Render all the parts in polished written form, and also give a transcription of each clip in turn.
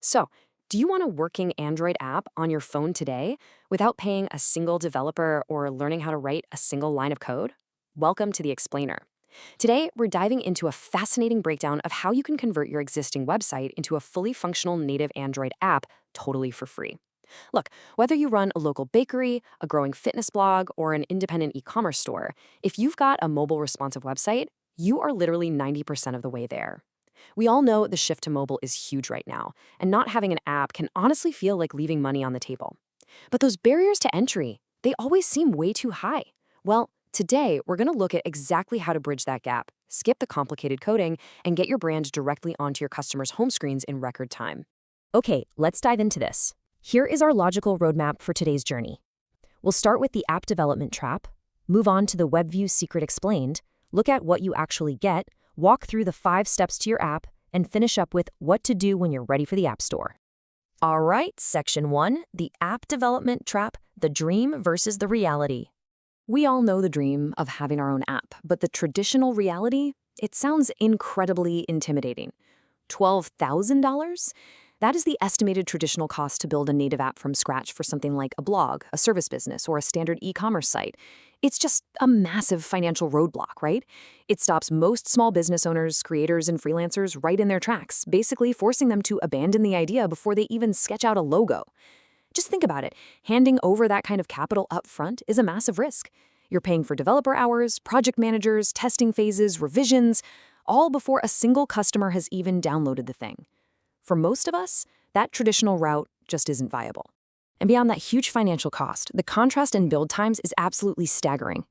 So, do you want a working Android app on your phone today without paying a single developer or learning how to write a single line of code? Welcome to The Explainer. Today, we're diving into a fascinating breakdown of how you can convert your existing website into a fully functional native Android app totally for free. Look, whether you run a local bakery, a growing fitness blog, or an independent e commerce store, if you've got a mobile responsive website, you are literally 90% of the way there. We all know the shift to mobile is huge right now, and not having an app can honestly feel like leaving money on the table. But those barriers to entry, they always seem way too high. Well, today we're going to look at exactly how to bridge that gap, skip the complicated coding, and get your brand directly onto your customers' home screens in record time. Okay, let's dive into this. Here is our logical roadmap for today's journey. We'll start with the app development trap, move on to the WebView secret explained, look at what you actually get, walk through the 5 steps to your app, and finish up with what to do when you're ready for the App Store. All right, Section 1, the app development trap, the dream versus the reality. We all know the dream of having our own app, but the traditional reality, it sounds incredibly intimidating. $12,000? That is the estimated traditional cost to build a native app from scratch for something like a blog, a service business, or a standard e-commerce site. It's just a massive financial roadblock, right? It stops most small business owners, creators, and freelancers right in their tracks, basically forcing them to abandon the idea before they even sketch out a logo. Just think about it. Handing over that kind of capital up front is a massive risk. You're paying for developer hours, project managers, testing phases, revisions, all before a single customer has even downloaded the thing. For most of us, that traditional route just isn't viable. And beyond that huge financial cost, the contrast in build times is absolutely staggering.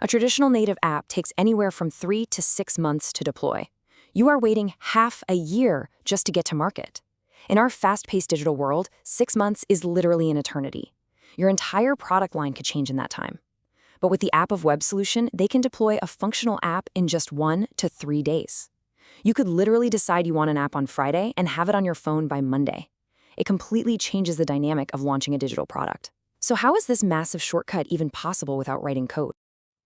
A traditional native app takes anywhere from 3 to 6 months to deploy. You are waiting half a year just to get to market. In our fast-paced digital world, 6 months is literally an eternity. Your entire product line could change in that time. But with the App of Web solution, they can deploy a functional app in just 1 to 3 days. You could literally decide you want an app on Friday and have it on your phone by Monday. It completely changes the dynamic of launching a digital product. So how is this massive shortcut even possible without writing code?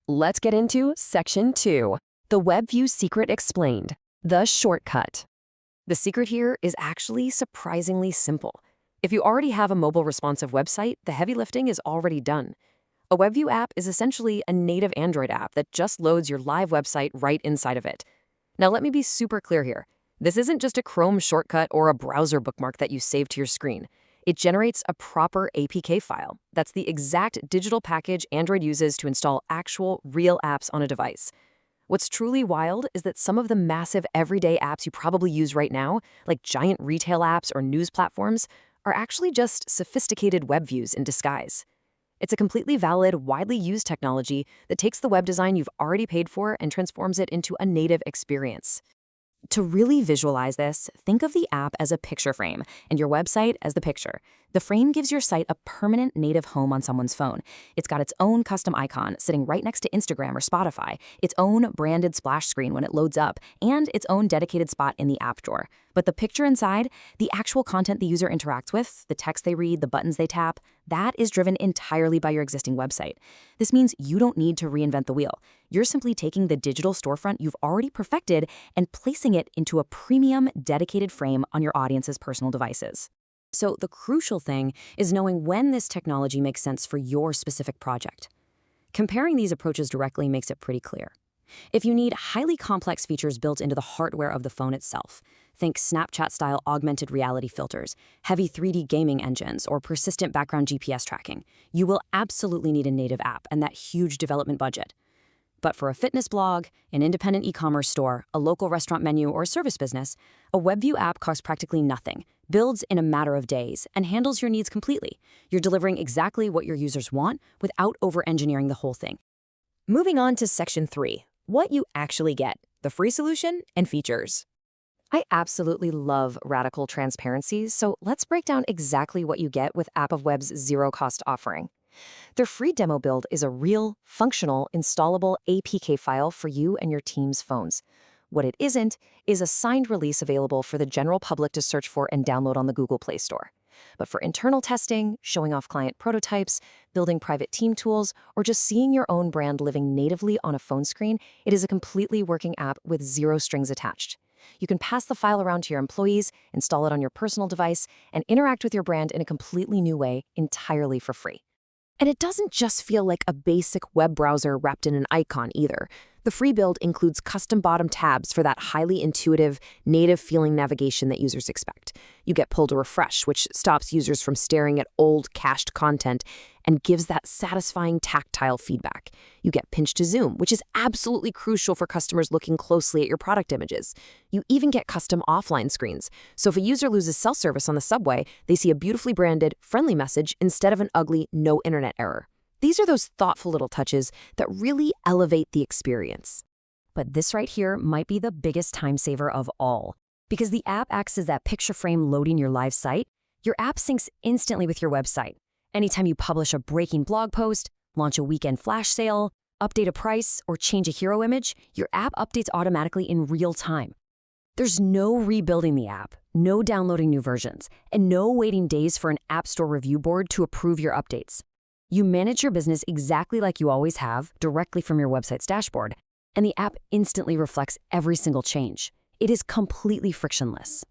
Let's get into Section 2, the WebView secret explained, the shortcut. The secret here is actually surprisingly simple. If you already have a mobile responsive website, the heavy lifting is already done. A WebView app is essentially a native Android app that just loads your live website right inside of it. Now let me be super clear here. This isn't just a Chrome shortcut or a browser bookmark that you save to your screen. It generates a proper APK file. That's the exact digital package Android uses to install actual, real apps on a device. What's truly wild is that some of the massive everyday apps you probably use right now, like giant retail apps or news platforms, are actually just sophisticated web views in disguise. It's a completely valid, widely used technology that takes the web design you've already paid for and transforms it into a native experience. To really visualize this, think of the app as a picture frame and your website as the picture. The frame gives your site a permanent native home on someone's phone. It's got its own custom icon sitting right next to Instagram or Spotify, its own branded splash screen when it loads up, and its own dedicated spot in the app drawer. But the picture inside, the actual content the user interacts with, the text they read, the buttons they tap, that is driven entirely by your existing website. This means you don't need to reinvent the wheel. You're simply taking the digital storefront you've already perfected and placing it into a premium, dedicated frame on your audience's personal devices. So the crucial thing is knowing when this technology makes sense for your specific project. Comparing these approaches directly makes it pretty clear. If you need highly complex features built into the hardware of the phone itself, think Snapchat-style augmented reality filters, heavy 3D gaming engines, or persistent background GPS tracking, you will absolutely need a native app and that huge development budget. But for a fitness blog, an independent e-commerce store, a local restaurant menu, or a service business, a WebView app costs practically nothing, builds in a matter of days, and handles your needs completely. You're delivering exactly what your users want without over-engineering the whole thing. Moving on to Section 3, what you actually get, the free solution and features. I absolutely love radical transparency, so let's break down exactly what you get with App of Web's zero-cost offering. Their free demo build is a real, functional, installable APK file for you and your team's phones. What it isn't is a signed release available for the general public to search for and download on the Google Play Store. But for internal testing, showing off client prototypes, building private team tools, or just seeing your own brand living natively on a phone screen, it is a completely working app with zero strings attached. You can pass the file around to your employees, install it on your personal device, and interact with your brand in a completely new way, entirely for free. And it doesn't just feel like a basic web browser wrapped in an icon either. The free build includes custom bottom tabs for that highly intuitive, native-feeling navigation that users expect. You get pull to refresh, which stops users from staring at old, cached content and gives that satisfying tactile feedback. You get pinch to zoom, which is absolutely crucial for customers looking closely at your product images. You even get custom offline screens. So if a user loses cell service on the subway, they see a beautifully branded, friendly message instead of an ugly, no internet error. These are those thoughtful little touches that really elevate the experience. But this right here might be the biggest time saver of all. Because the app acts as that picture frame loading your live site, your app syncs instantly with your website. Anytime you publish a breaking blog post, launch a weekend flash sale, update a price, or change a hero image, your app updates automatically in real time. There's no rebuilding the app, no downloading new versions, and no waiting days for an App Store review board to approve your updates. You manage your business exactly like you always have, directly from your website's dashboard, and the app instantly reflects every single change. It is completely frictionless.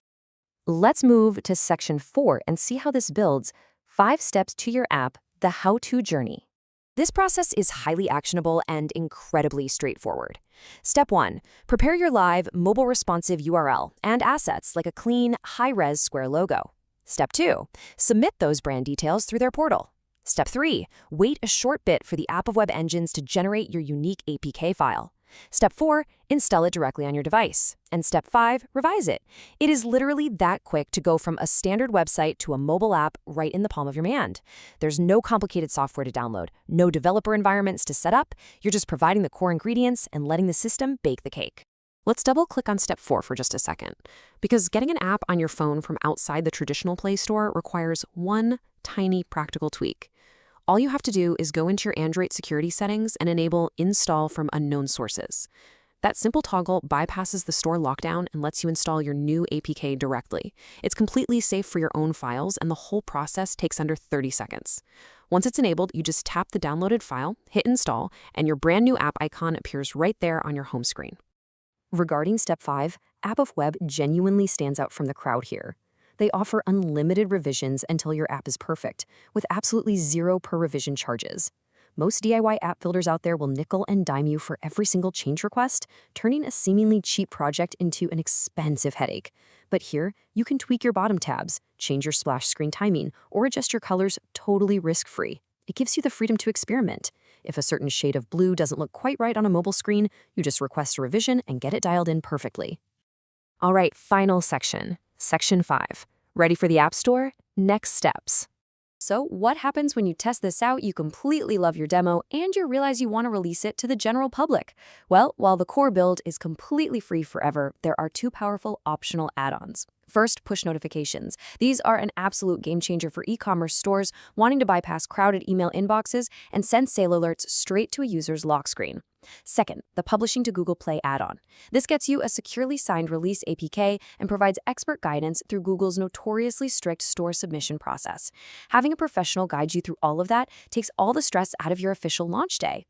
Let's move to Section 4 and see how this builds 5 steps to your app, the how-to journey. This process is highly actionable and incredibly straightforward. Step 1. Prepare your live, mobile-responsive URL and assets like a clean, high-res square logo. Step 2. Submit those brand details through their portal. Step 3. Wait a short bit for the app of web engines to generate your unique APK file. Step 4. Install it directly on your device. And Step 5. Revise it. It is literally that quick to go from a standard website to a mobile app right in the palm of your hand. There's no complicated software to download, no developer environments to set up. You're just providing the core ingredients and letting the system bake the cake. Let's double-click on Step 4 for just a second, because getting an app on your phone from outside the traditional Play Store requires one tiny practical tweak. All you have to do is go into your Android security settings and enable Install from Unknown Sources. That simple toggle bypasses the store lockdown and lets you install your new APK directly. It's completely safe for your own files, and the whole process takes under 30 seconds. Once it's enabled, you just tap the downloaded file, hit Install, and your brand new app icon appears right there on your home screen. Regarding Step 5, App of Web genuinely stands out from the crowd here. They offer unlimited revisions until your app is perfect, with absolutely zero per revision charges. Most DIY app builders out there will nickel and dime you for every single change request, turning a seemingly cheap project into an expensive headache. But here, you can tweak your bottom tabs, change your splash screen timing, or adjust your colors totally risk-free. It gives you the freedom to experiment. If a certain shade of blue doesn't look quite right on a mobile screen, you just request a revision and get it dialed in perfectly. All right, final section. Section 5. Ready for the App Store? Next steps. So what happens when you test this out, you completely love your demo, and you realize you want to release it to the general public? Well, while the core build is completely free forever, there are 2 powerful optional add-ons. First, push notifications. These are an absolute game changer for e-commerce stores wanting to bypass crowded email inboxes and send sale alerts straight to a user's lock screen. Second, the Publishing to Google Play add-on. This gets you a securely signed release APK and provides expert guidance through Google's notoriously strict store submission process. Having a professional guide you through all of that takes all the stress out of your official launch day.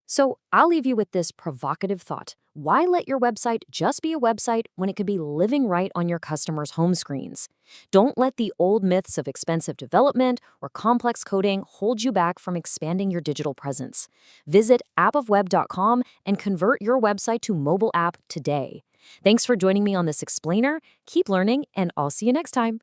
So I'll leave you with this provocative thought. Why let your website just be a website when it could be living right on your customers' home screens? Don't let the old myths of expensive development or complex coding hold you back from expanding your digital presence. Visit appofweb.com and convert your website to mobile app today. Thanks for joining me on this explainer. Keep learning, and I'll see you next time.